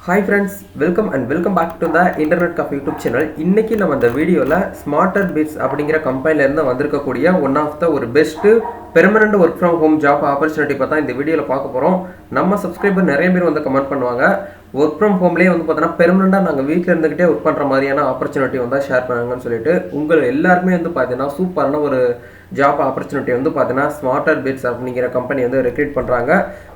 Hi friends, welcome back to the Internet Cafe YouTube channel. இன்னைக்கு நம்ம இந்த வீடியோல Smarter Bits அப்படிங்கிற கம்பெனில இருந்து வந்திருக்கக்கூடிய ஒன் ஆஃப் த ஒரு best permanent work from home job opportunity பார்த்தா இந்த வீடியோல பார்க்க போறோம். நம்ம சப்ஸ்கிரைபர் நிறைய பேர் வந்து கமெண்ட் பண்ணுவாங்க. ஒர்க் ஃப்ரம் ஹோம்லேயே வந்து பார்த்தீங்கன்னா பெர்மனண்டாக நாங்கள் வீட்டில் இருந்துக்கிட்டே ஒர்க் பண்ணுற மாதிரியான ஆப்பர்ச்சுனிட்டி வந்து ஷேர் பண்ணுங்கன்னு சொல்லிட்டு உங்கள் எல்லாருமே வந்து பார்த்தீங்கன்னா சூப்பரான ஒரு ஜாப் ஆப்பர்ச்சுனிட்டி வந்து பார்த்தீங்கன்னா ஸ்மார்ட்டர் பிட்ஸ் அப்படிங்கிற கம்பெனி வந்து ரெக்ரூட் பண்ணுறாங்க.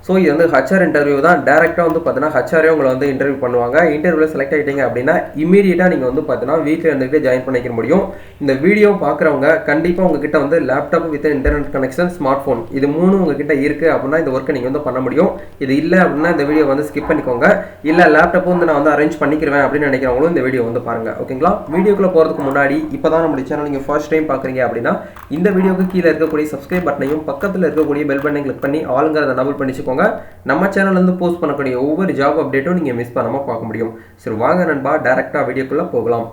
ஸோ இது வந்து ஹச்ஆர் இன்டர்வியூ தான். டேரெக்டாக வந்து பார்த்தீங்கன்னா ஹச்ஆரே உங்களை வந்து இன்டர்வியூ பண்ணுவாங்க. இன்டர்வியூவில் செலக்ட் ஆகிட்டீங்க அப்படின்னா இமீடியட்டாக நீங்கள் வந்து பார்த்தீங்கன்னா வீட்டில் இருந்துக்கிட்டே ஜாயின் பண்ணிக்க முடியும். இந்த வீடியோ பார்க்குறவங்க கண்டிப்பாக உங்ககிட்ட வந்து laptop with internet connection, smart phone இது மூணு உங்ககிட்ட இருக்குது அப்படின்னா இந்த ஒர்க்கை நீங்கள் வந்து பண்ண முடியும். இது இல்லை அப்படின்னா இந்த வீடியோ வந்து ஸ்கிப் பண்ணிக்கோங்க. இல்லை லேப்டாப் வந்து நான் வந்து அரேஞ்ச் பண்ணிக்கிறேன் அப்படின்னு நினைக்கிறவங்களும் இந்த வீடியோ வந்து பாருங்கள். ஓகேங்களா? வீடியோக்குள்ளே போகிறதுக்கு முன்னாடி இப்போ தான் நம்ம சேனல் நீங்கள் ஃபர்ஸ்ட் டைம் பார்க்குறீங்க அப்படின்னா இந்த வீடியோக்கு கீழே இருக்கக்கூடிய சப்ஸ்கிரைப் பட்டனையும் பக்கத்தில் இருக்கக்கூடிய பெல் பட்டனை கிளிக் பண்ணி ஆளுங்கிறத டபுள் பண்ணிச்சுக்கோங்க. நம்ம சேனல்லேருந்து போஸ்ட் பண்ணக்கூடிய ஒவ்வொரு ஜாப் அப்டேட்டும் நீங்கள் மிஸ் பண்ணாமல் பார்க்க முடியும். சரி வாங்க நண்பா, டேரெக்டாக வீடியோக்குள்ளே போகலாம்.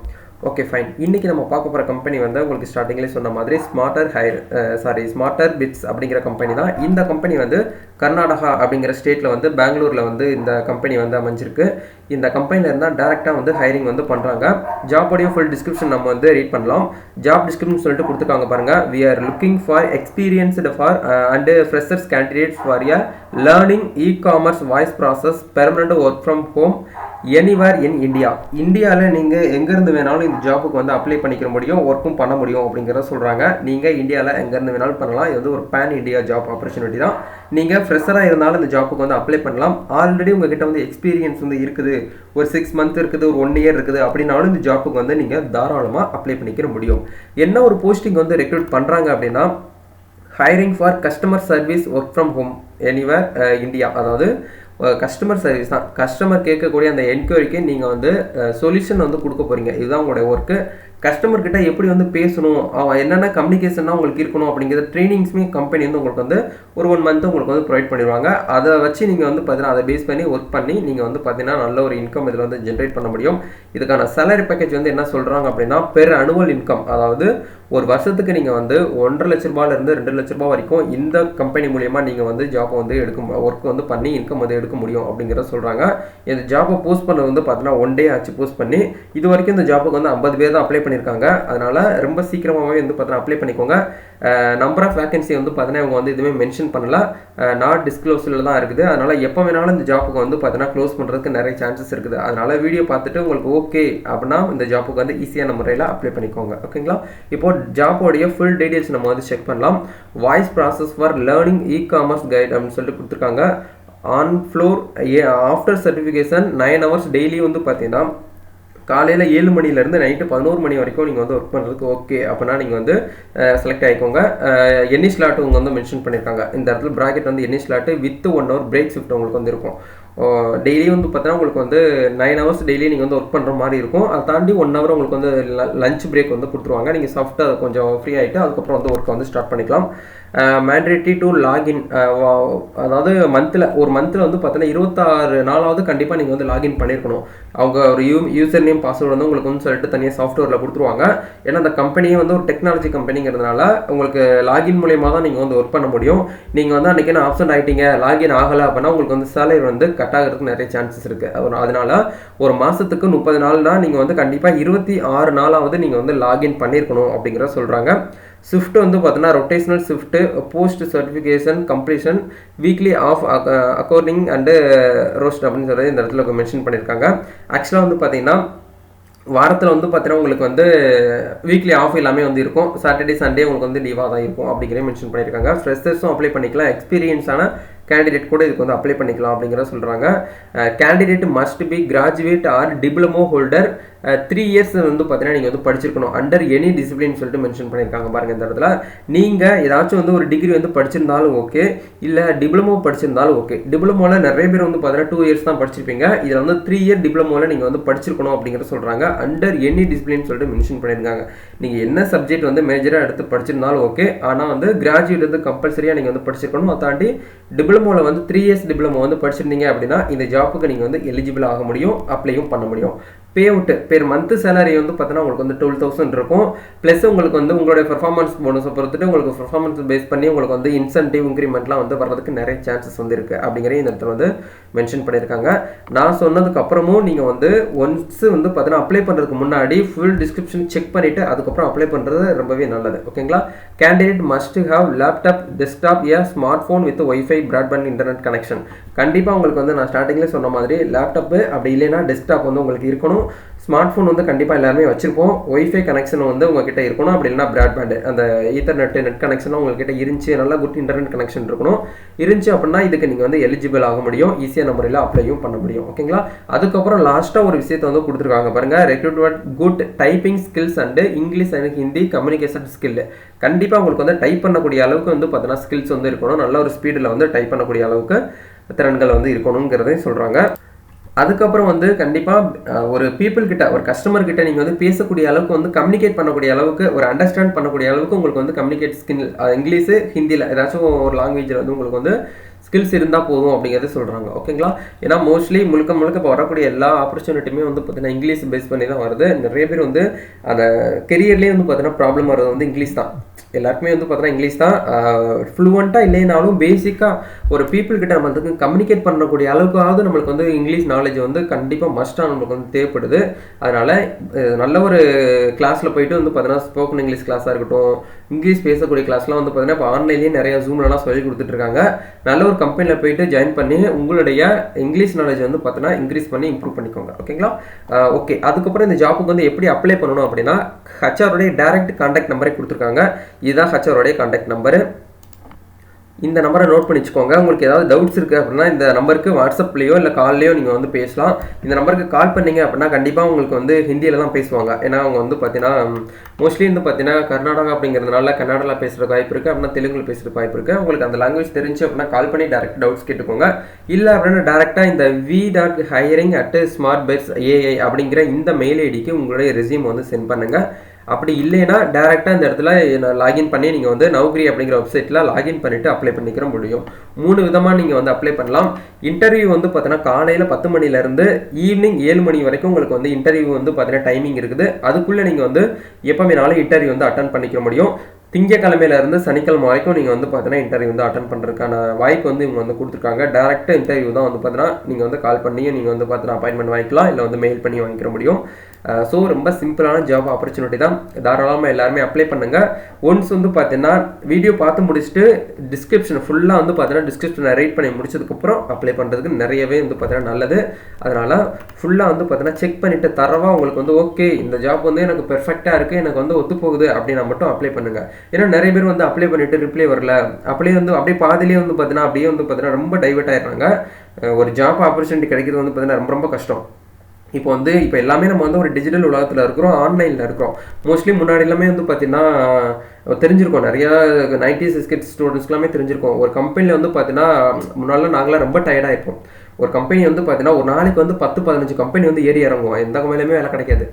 Okay fine. இன்றைக்கி நம்ம பார்க்க போகிற கம்பெனி வந்து உங்களுக்கு ஸ்டார்டிங்லேயே சொன்ன மாதிரி ஸ்மார்ட்டர் பிட்ஸ் அப்படிங்கிற கம்பெனி தான். இந்த கம்பெனி வந்து கர்நாடகா அப்படிங்கிற ஸ்டேட்டில் வந்து பெங்களூரில் வந்து இந்த கம்பெனி வந்து அமைஞ்சிருக்கு. இந்த கம்பெனியில் இருந்தால் டேரெக்டாக வந்து ஹைரிங் வந்து பண்ணுறாங்க. ஜாபோடைய ஃபுல் டிஸ்கிரிப்ஷன் நம்ம வந்து ரீட் பண்ணலாம். ஜாப் டிஸ்கிரிப்ஷன் சொல்லிட்டு கொடுத்துருக்காங்க பாருங்கள். We are looking for experienced for and freshers candidates for a learning e-commerce voice process permanent work from home anywhere in India. இந்தியாவில் நீங்கள் எங்கேருந்து வேணாலும் இந்த ஜாப்புக்கு வந்து அப்ளை பண்ணிக்க முடியும், ஒர்க்கும் பண்ண முடியும் அப்படிங்கிறத சொல்கிறாங்க. நீங்கள் இந்தியாவில் எங்கேருந்து வேணாலும் பண்ணலாம். இது வந்து ஒரு பேன் இந்தியா ஜாப் ஆப்பர்ச்சுனிட்டி தான். நீங்கள் ஃப்ரெஷராக இருந்தாலும் இந்த ஜாப்புக்கு வந்து அப்ளை பண்ணலாம். ஆல்ரெடி உங்ககிட்ட வந்து எக்ஸ்பீரியன்ஸ் வந்து இருக்குது, ஒரு 6 months இருக்குது, ஒரு 1 year இருக்குது அப்படின்னாலும் இந்த ஜாப்புக்கு வந்து நீங்கள் தாராளமாக அப்ளை பண்ணிக்க முடியும். என்ன ஒரு போஸ்டிங் வந்து ரெக்ரூட் பண்ணுறாங்க அப்படின்னா hiring for customer service work from home anywhere India. அதாவது கஸ்டமர் சர்வீஸ் தான். கஸ்டமர் கேட்கக்கூடிய அந்த என்கொயரிக்கு நீங்கள் வந்து சொல்யூஷன் வந்து கொடுக்க போகிறீங்க. இதுதான் உங்களுடைய ஒர்க்கு. கஸ்டமர்கிட்ட எப்படி வந்து பேசணும், என்னென்ன கம்யூனிகேஷனாக உங்களுக்கு இருக்கணும் அப்படிங்கிற ட்ரைனிங்ஸுமே கம்பெனி வந்து உங்களுக்கு வந்து ஒரு 1 month உங்களுக்கு வந்து ப்ரொவைட் பண்ணிடுவாங்க. அதை வச்சு நீங்கள் வந்து பார்த்தீங்கன்னா அதை பேஸ் பண்ணி ஒர்க் பண்ணி நீங்கள் வந்து பார்த்தீங்கன்னா நல்ல ஒரு இன்கம் இதில் வந்து ஜென்ரேட் பண்ண முடியும். இதுக்கான சேலரி பேக்கேஜ் வந்து என்ன சொல்கிறாங்க அப்படின்னா பெர் அனுவல் இன்கம், அதாவது ஒரு வருஷத்துக்கு நீங்கள் வந்து 1.5 லட்ச ரூபாயிலிருந்து 2 லட்ச ரூபாய் வரைக்கும் இந்த கம்பெனி மூலியமாக நீங்கள் வந்து ஜாப்பை வந்து ஒர்க் வந்து பண்ணி இன்கம் வந்து எடுக்க முடியும் அப்படிங்கிறத சொல்கிறாங்க. இந்த ஜாப்பை போஸ்ட் பண்ண வந்து பார்த்தீங்கன்னா 1 day ஆச்சு போஸ்ட் பண்ணி. இது வரைக்கும் இந்த ஜாப்புக்கு வந்து 50 பேர் தான் அப்ளை பண்ணியிருக்காங்க. அதனால் ரொம்ப சீக்கிரமாகவே வந்து பார்த்தீங்கன்னா அப்ளை பண்ணிக்கோங்க. நம்பர் ஆஃப் வேகன்சி வந்து பார்த்தீங்கன்னா இவங்க வந்து எதுவுமே மென்ஷன் பண்ணல, நாட் டிஸ்க்ளோஸில் தான் இருக்குது. அதனால் எப்போ வேணாலும் இந்த ஜாப்புக்கு வந்து பார்த்தீங்கன்னா க்ளோஸ் பண்ணுறதுக்கு நிறைய சான்சஸ் இருக்குது. அதனால் வீடியோ பார்த்துட்டு உங்களுக்கு ஓகே அப்படின்னா இந்த ஜாப்புக்கு வந்து ஈஸியான முறையில் அப்ளை பண்ணிக்கோங்க. ஓகேங்களா? இப்போ ஜாப்போடைய ஃபுல் டீடைல்ஸ் நம்ம வந்து செக் பண்ணலாம். Voice process for learning e-commerce guide அப்படின்னு சொல்லிட்டு கொடுத்துருக்காங்க. On floor after certification 9 hours daily வந்து பார்த்தீங்கன்னா காலையில் 7 மணிலேருந்து நைட்டு 11 மணி வரைக்கும் நீங்கள் வந்து ஒர்க் பண்ணுறதுக்கு ஓகே அப்படின்னா நீங்கள் வந்து செலக்ட் ஆகிக்கோங்க. எனி ஸ்லாட் உங்க வந்து மென்ஷன் பண்ணியிருக்காங்க. இந்த இடத்துல ப்ராக்கெட் வந்து any slot with 1 hour break shift உங்களுக்கு வந்து இருக்கும். டெய்லி வந்து பார்த்தீங்கன்னா உங்களுக்கு வந்து 9 hours டெய்லி நீங்கள் வந்து ஒர்க் பண்ணுற மாதிரி இருக்கும். அதை தாண்டி 1 hour உங்களுக்கு வந்து லஞ்ச் பிரேக் வந்து கொடுத்துருவாங்க. நீங்கள் சாஃப்ட்டாக கொஞ்சம் ஃப்ரீ ஆகிட்டு அதுக்கப்புறம் வந்து ஒர்க்கை வந்து ஸ்டார்ட் பண்ணிக்கலாம். மேண்டேட்டரி டு லாகின், அதாவது ஒரு மந்தில் வந்து பார்த்தீங்கன்னா 26 நாளாவது கண்டிப்பாக நீங்கள் வந்து லாகின் பண்ணியிருக்கணும். அவங்க ஒரு யூசர் நேம் பாஸ்வேர்டு வந்து உங்களுக்கு வந்து சொல்லிட்டு தனியாக சாஃப்ட்வேரில் கொடுத்துருவாங்க. ஏன்னா அந்த கம்பெனியே வந்து ஒரு டெக்னாலஜி கம்பெனிங்கிறதுனால உங்களுக்கு லாகின் மூலியமாக தான் நீங்கள் வந்து ஒர்க் பண்ண முடியும். நீங்கள் வந்து அன்றைக்கி ஆப்சன்ட் ஆகிட்டீங்க, லாகின் ஆகலை அப்படின்னா உங்களுக்கு வந்து சேலரி வந்து கட் ஆகிறதுக்கு நிறைய சான்சஸ் இருக்குது. அதனால ஒரு மாதத்துக்கு 30 நாள்னா நீங்கள் வந்து கண்டிப்பாக 26 நாளாவது நீங்கள் வந்து லாகின் பண்ணியிருக்கணும் அப்படிங்கிறத சொல்கிறாங்க. ஷிஃப்ட் வந்து பார்த்தீங்கன்னா rotational shift, post certification completion, weekly off according and roster அப்படின்னு சொல்லி இந்த இடத்துல மென்ஷன் பண்ணியிருக்காங்க. ஆக்சுவலாக வந்து பார்த்தீங்கன்னா வாரத்தில் வந்து பார்த்தீங்கன்னா உங்களுக்கு வந்து வீக்லி ஆஃப் எல்லாமே வந்து இருக்கும். சாட்டர்டே சண்டே உங்களுக்கு வந்து லீவாக தான் இருக்கும் அப்படிங்கிற மென்ஷன் பண்ணியிருக்காங்க. ஃப்ரெஷர்ஸும் அப்ளை பண்ணிக்கலாம், எக்ஸ்பீரியன்ஸான கேண்டிடேட் கூட இதுக்கு வந்து அப்ளை பண்ணிக்கலாம் அப்படிங்கிறத சொல்கிறாங்க. Candidate must be graduate R diploma holder 3 years வந்து பார்த்தீங்கன்னா நீங்கள் வந்து படிச்சிருக்கணும் அண்டர் எனி டிசிப்ளின் சொல்லிட்டு மென்ஷன் பண்ணியிருக்காங்க பாருங்கள். இந்த இடத்துல நீங்கள் ஏதாச்சும் வந்து ஒரு டிகிரி வந்து படிச்சிருந்தாலும் ஓகே, இல்லை டிப்ளமோ படிச்சிருந்தாலும் ஓகே. டிப்ளமோவில் நிறைய பேர் வந்து பார்த்தீங்கன்னா 2 years தான் படிச்சிருப்பீங்க. இதில் வந்து 3 year டிப்ளமோவில் நீங்கள் வந்து படிச்சிருக்கணும் அப்படிங்கிறத சொல்கிறாங்க. அண்டர் எனி டிசிப்ளின் சொல்லிட்டு மென்ஷன் பண்ணியிருக்காங்க. நீங்கள் என்ன சப்ஜெக்ட் வந்து மேஜராக எடுத்து படிச்சிருந்தாலும் ஓகே, ஆனால் வந்து கிராஜுவேட் வந்து கம்பல்சரியாக நீங்கள் வந்து படிச்சிருக்கணும். அதை தாண்டி டிப்ளமோவில் வந்து 3 years டிப்ளமோ வந்து படிச்சிருந்தீங்க அப்படின்னா இந்த ஜாப்புக்கு நீங்கள் வந்து எலிஜிபிள் ஆக முடியும், அப்ளையும் பண்ண முடியும். Pay out per month salary வந்து பார்த்தீங்கன்னா உங்களுக்கு வந்து 12,000 இருக்கும். ப்ளஸ் உங்களுக்கு வந்து உங்களுடைய பெர்ஃபார்மன்ஸ் போனஸை பொறுத்துட்டு உங்களுக்கு பெர்ஃபார்மன்ஸ் பேஸ் பண்ணி உங்களுக்கு வந்து இன்சென்டிவ் இன்க்ரிமெண்ட்லாம் வந்து வர்றதுக்கு நிறைய சான்சஸ் வந்து இருக்குது அப்படிங்கிற இந்த இடத்துல வந்து மென்ஷன் பண்ணியிருக்காங்க. நான் சொன்னதுக்கு அப்புறமும் நீங்கள் வந்து ஒன்ஸ் வந்து பார்த்தீங்கன்னா அப்ளை பண்ணுறதுக்கு முன்னாடி ஃபுல் டிஸ்கிரிப்ஷன் செக் பண்ணிவிட்டு அதுக்கப்புறம் அப்ளை பண்ணுறது ரொம்பவே நல்லது. ஓகேங்களா? Candidate must have laptop, desktop, smart phone with wifi broadband internet connection. கண்டிப்பாக உங்களுக்கு வந்து நான் ஸ்டார்டிங்லேயே சொன்ன மாதிரி லேப்டாப்பு அப்படி இல்லைன்னா டெஸ்க்டாப் வந்து உங்களுக்கு இருக்கணும். ஸ்மார்ட் ஃபோன் வந்து கண்டிப்பாக எல்லாருமே வச்சிருப்போம். ஒய்ஃபை கனெக்ஷன் வந்து உங்ககிட்ட இருக்கணும். அப்படி இல்லைனா பிராட்பேண்டு அந்த ஈத்தர்நெட் நெட் கனெக்ஷனும் உங்ககிட்ட இருந்துச்சு, நல்லா குட் இன்டர்நெட் கனெக்ஷன் இருக்கணும். இருந்துச்சு அப்படின்னா இதுக்கு நீங்கள் வந்து எலிஜிபிள் ஆக முடியும், ஈஸியான முறையில் அப்ளையும் பண்ண முடியும். ஓகேங்களா? அதுக்கப்புறம் லாஸ்ட்டாக ஒரு விஷயத்தை வந்து கொடுத்துருக்காங்க பாருங்க, recruitment good typing skills and English and Hindi communication skill. கண்டிப்பாக உங்களுக்கு வந்து டைப் பண்ணக்கூடிய அளவுக்கு வந்து பார்த்தீங்கன்னா ஸ்கில்ஸ் வந்து இருக்கணும். நல்ல ஒரு ஸ்பீடில் வந்து டைப் பண்ணக்கூடிய அளவுக்கு திறன்கள் வந்து இருக்கணுங்கிறதையும் சொல்கிறாங்க. அதுக்கப்புறம் வந்து கண்டிப்பாக ஒரு பீப்புள் கிட்ட, ஒரு கஸ்டமர் கிட்ட நீங்கள் வந்து பேசக்கூடிய அளவுக்கு வந்து கம்யூனிகேட் பண்ணக்கூடிய அளவுக்கு, ஒரு அண்டர்ஸ்டாண்ட் பண்ணக்கூடிய அளவுக்கு உங்களுக்கு வந்து கம்யூனிகேட் ஸ்கில் இங்கிலீஷு ஹிந்தியில் ஏதாச்சும் ஒரு லாங்குவேஜில் வந்து உங்களுக்கு வந்து ஸ்கில்ஸ் இருந்தால் போதும் அப்படிங்கிறது சொல்கிறாங்க. ஓகேங்களா? ஏன்னா மோஸ்ட்லி முழுக்க இப்போ வரக்கூடிய எல்லா ஆப்பர்ச்சுனிட்டியுமே வந்து பார்த்தீங்கன்னா இங்கிலீஷ் பேஸ் பண்ணி தான் வருது. நிறைய பேர் வந்து அந்த கெரியர்லேயே வந்து பார்த்தீங்கன்னா ப்ராப்ளம் வருது வந்து இங்கிலீஷ் தான். எல்லாருக்குமே வந்து பார்த்தீங்கன்னா இங்கிலீஷ் தான். ஃப்ளூவெண்ட்டாக இல்லைனாலும் பேசிக்காக ஒரு பீப்புள் கிட்ட நம்ம வந்து கம்யூனிகேட் பண்ணக்கூடிய அளவுக்காவது நம்மளுக்கு வந்து இங்கிலீஷ் நாலேஜ் வந்து கண்டிப்பாக மஸ்ட்டாக நம்மளுக்கு வந்து தேவைப்படுது. அதனால் நல்ல ஒரு கிளாஸில் போயிட்டு வந்து பார்த்தீங்கன்னா ஸ்போக்கன் இங்கிலீஷ் கிளாஸாக இருக்கட்டும், இங்கிலீஷ் பேசக்கூடிய கிளாஸ்லாம் வந்து பார்த்தீங்கன்னா இப்போ ஆன்லைன்லேயே நிறைய ஜூம்லலாம் சொல்லி கொடுத்துட்ருக்காங்க. நல்ல ஒரு கம்பெனியில் போயிட்டு ஜாயின் பண்ணி உங்களுடைய இங்கிலீஷ் நாலேஜ் வந்து பார்த்தீங்கன்னா இன்க்ரீஸ் பண்ணி இம்ப்ரூவ் பண்ணிக்கோங்க. ஓகேங்களா? ஓகே. அதுக்கப்புறம் இந்த ஜாப்புக்கு வந்து எப்படி அப்ளை பண்ணணும் அப்படின்னா ஹச்ஆருடைய டைரக்ட் கான்டாக்ட் நம்பரை கொடுத்துருக்காங்க. இதுதான் ஹச்ஆருடைய கான்டாக்ட் நம்பரு. இந்த நம்பரை நோட் பண்ணி வச்சுக்கோங்க. உங்களுக்கு ஏதாவது டவுட்ஸ் இருக்குது அப்படின்னா இந்த நம்பருக்கு வாட்ஸ்அப்லேயோ இல்லை கால்லையோ நீங்கள் வந்து பேசலாம். இந்த நம்பருக்கு கால் பண்ணிங்க அப்படின்னா கண்டிப்பாக உங்களுக்கு வந்து ஹிந்தியில் தான் பேசுவாங்க. ஏன்னா அவங்க வந்து பார்த்தீங்கன்னா மோஸ்ட்லி வந்து பார்த்தீங்கன்னா கர்நாடகா அப்படிங்கிறதுனால கன்னடாவில் பேசுகிற வாய்ப்பு இருக்குது, அப்படின்னா தெலுங்குல பேசுகிற வாய்ப்பு இருக்குது. உங்களுக்கு அந்த லாங்குவேஜ் தெரிஞ்சு அப்படின்னா கால் பண்ணி டேரக்ட் டவுட்ஸ் கேட்டுக்கோங்க. இல்லை அப்படின்னா டேரெக்டாக இந்த v.hiring@smartbites.ai அப்படிங்கிற இந்த மெயில் ஐடிக்கு உங்களுடைய ரெஸ்யூம் வந்து சென்ட் பண்ணுங்கள். அப்படி இல்லைன்னா டேரெக்டாக இந்த இடத்துல லாகின் பண்ணி நீங்கள் வந்து நௌக்ரி அப்படிங்கிற வெப்சைட்டில் லாகின் பண்ணிவிட்டு அப்ளை பண்ணிக்கிற முடியும். 3 விதமாக நீங்கள் வந்து அப்ளை பண்ணலாம். இன்டர்வியூ வந்து பார்த்தீங்கன்னா காலையில் 10 மணிலேருந்து ஈவினிங் 7 மணி வரைக்கும் உங்களுக்கு வந்து இன்டர்வியூ வந்து பார்த்தீங்கன்னா டைமிங் இருக்குது. அதுக்குள்ளே நீங்கள் வந்து எப்போ வேணாலும் இன்டர்வியூ வந்து அட்டன் பண்ணிக்க முடியும். திங்கக்கிழமையிலேருந்து சனிக்கிழமை வரைக்கும் நீங்கள் வந்து பார்த்தீங்கன்னா இன்டர்வியூ வந்து அட்டன் பண்ணுறதுக்கான வாய்ப்பு வந்து இவங்க வந்து கொடுத்துருக்காங்க. டேரெக்டாக இன்டர்வியூ தான் வந்து பார்த்தீங்கன்னா நீங்கள் வந்து கால் பண்ணியும் நீங்கள் வந்து பார்த்தீங்கன்னா அப்பாயின்மெண்ட் வாங்கிக்கலாம், இல்லை வந்து மெயில் பண்ணி வாங்கிக்க முடியும். ஸோ ரொம்ப சிம்பிளான ஜாப் ஆப்பர்ச்சுனிட்டி தான். தாராளமாக எல்லாருமே அப்ளை பண்ணுங்கள். ஒன்ஸ் வந்து பார்த்தீங்கன்னா வீடியோ பார்த்து முடிச்சுட்டு டிஸ்கிரிப்ஷன் ஃபுல்லாக வந்து பார்த்தீங்கன்னா டிஸ்கிரிப்ஷனை ரைட் பண்ணி முடிச்சதுக்கப்புறம் அப்ளை பண்ணுறதுக்கு நிறையவே வந்து பார்த்தீங்கன்னா நல்லது. அதனால் ஃபுல்லாக வந்து பார்த்தீங்கன்னா செக் பண்ணிவிட்டு தரவா உங்களுக்கு வந்து ஓகே இந்த ஜாப் வந்து எனக்கு பெர்ஃபெக்டாக இருக்குது, எனக்கு வந்து ஒத்து போகுது அப்படின்னா மட்டும் அப்ளை பண்ணுங்கள். ஏன்னா நிறைய பேர் வந்து அப்ளை பண்ணிவிட்டு ரிப்ளை வரல, அப்படியே பாதிலே வந்து பார்த்தீங்கன்னா அப்படியே வந்து பார்த்தீங்கன்னா ரொம்ப டைவர்ட் ஆயிடுறாங்க. ஒரு ஜாப் ஆப்பர்ச்சுனிட்டி கிடைக்கிறது வந்து பார்த்தீங்கன்னா ரொம்ப கஷ்டம். இப்போ எல்லாமே நம்ம வந்து ஒரு டிஜிட்டல் உலகத்தில் இருக்கிறோம், ஆன்லைனில் இருக்கிறோம். மோஸ்ட்லி முன்னாடி எல்லாமே வந்து பார்த்தீங்கன்னா தெரிஞ்சிருக்கோம், நிறையா 90s கிட்ஸ் ஸ்டூடெண்ட்ஸ்க்குலாமே தெரிஞ்சிருக்கோம். ஒரு கம்பெனியில் வந்து பார்த்தீங்கன்னா முன்னாடிலாம் நாங்களாம் ரொம்ப டயர்டாக இருப்போம். ஒரு கம்பெனி வந்து பார்த்தீங்கன்னா ஒரு நாளைக்கு வந்து 10-15 கம்பெனி வந்து ஏறி இறங்குவோம், எந்த கம்பெனிலுமே வேலை கிடைக்காது.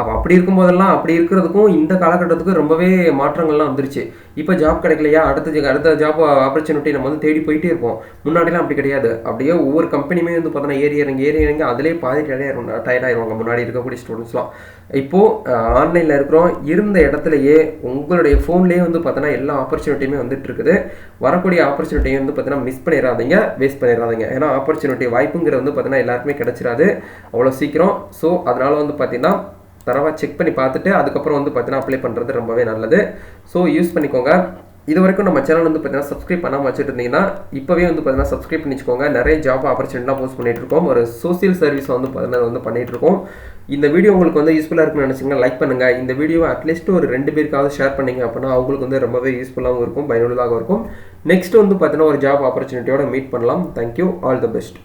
அப்படி இருக்கும்போதெல்லாம் அப்படி இருக்கிறதுக்கும் இந்த காலகட்டத்துக்கும் ரொம்பவே மாற்றங்கள்லாம் வந்துருச்சு. இப்போ ஜாப் கிடைக்கலையா அடுத்த ஜாப் ஆப்பர்ச்சுனிட்டி நம்ம வந்து தேடி போயிட்டே இருப்போம். முன்னாடிலாம் அப்படி கிடையாது. அப்படியே ஒவ்வொரு கம்பெனியுமே வந்து பார்த்தீங்கன்னா ஏறி இறங்கி அதிலே பாதி டயர்டாயிருவாங்க முன்னாடி இருக்கக்கூடிய ஸ்டூடெண்ட்ஸ்லாம். இப்போது ஆன்லைனில் இருக்கிறோம், இருந்த இடத்துலையே உங்களுடைய ஃபோன்லேயே வந்து பார்த்தீங்கன்னா எல்லா ஆப்பர்ச்சுனிட்டியுமே வந்துட்டு இருக்குது. வரக்கூடிய ஆப்பர்ச்சுனிட்டியை வந்து பார்த்தீங்கன்னா மிஸ் பண்ணிடாதீங்க, வேஸ்ட் பண்ணிடாதீங்க. ஏன்னா ஆப்பர்ச்சுனிட்டி வாய்ப்புங்கிறது வந்து பார்த்தீங்கன்னா எல்லாருக்குமே கிடைச்சிடாது அவ்வளோ சீக்கிரம். ஸோ அதனால் வந்து பார்த்தீங்கன்னா தரவாக செக் பண்ணி பார்த்துட்டு அதுக்கப்புறம் வந்து பார்த்தீங்கன்னா அப்ளை பண்ணுறது ரொம்பவே நல்லது. ஸோ யூஸ் பண்ணிக்கோங்க. இது வரைக்கும் நம்ம சேனல் வந்து பார்த்தீங்கன்னா சப்ஸ்கிரைப் பண்ணாமல் வச்சுட்டு இருந்தீங்கன்னா இப்போவே வந்து பார்த்தீங்கன்னா சப்ஸ்கிரைப் பண்ணிச்சுக்கோங்க. நிறைய ஜாப் ஆப்பர்ச்சுனிட்டிலாம் போஸ்ட் பண்ணிட்டு இருக்கோம். ஒரு சோசியல் சர்வீஸ் வந்து பார்த்தீங்கன்னா பண்ணிட்டு இருக்கோம். இந்த வீடியோ உங்களுக்கு வந்து யூஸ்ஃபுல்லாக இருக்குன்னு நினச்சிங்கன்னா லைக் பண்ணுங்கள். இந்த வீடியோவை அட்லீஸ்ட் ஒரு 2 பேருக்காவது ஷேர் பண்ணிங்க அப்படின்னா அவங்களுக்கு வந்து ரொம்பவே யூஸ்ஃபுல்லாகவும் இருக்கும், பயனுள்ளதாகவும் இருக்கும். நெக்ஸ்ட் வந்து பார்த்தீங்கன்னா ஒரு ஜாப் ஆப்பர்ச்சுனிட்டியோட மீட் பண்ணலாம். Thank you, all the best.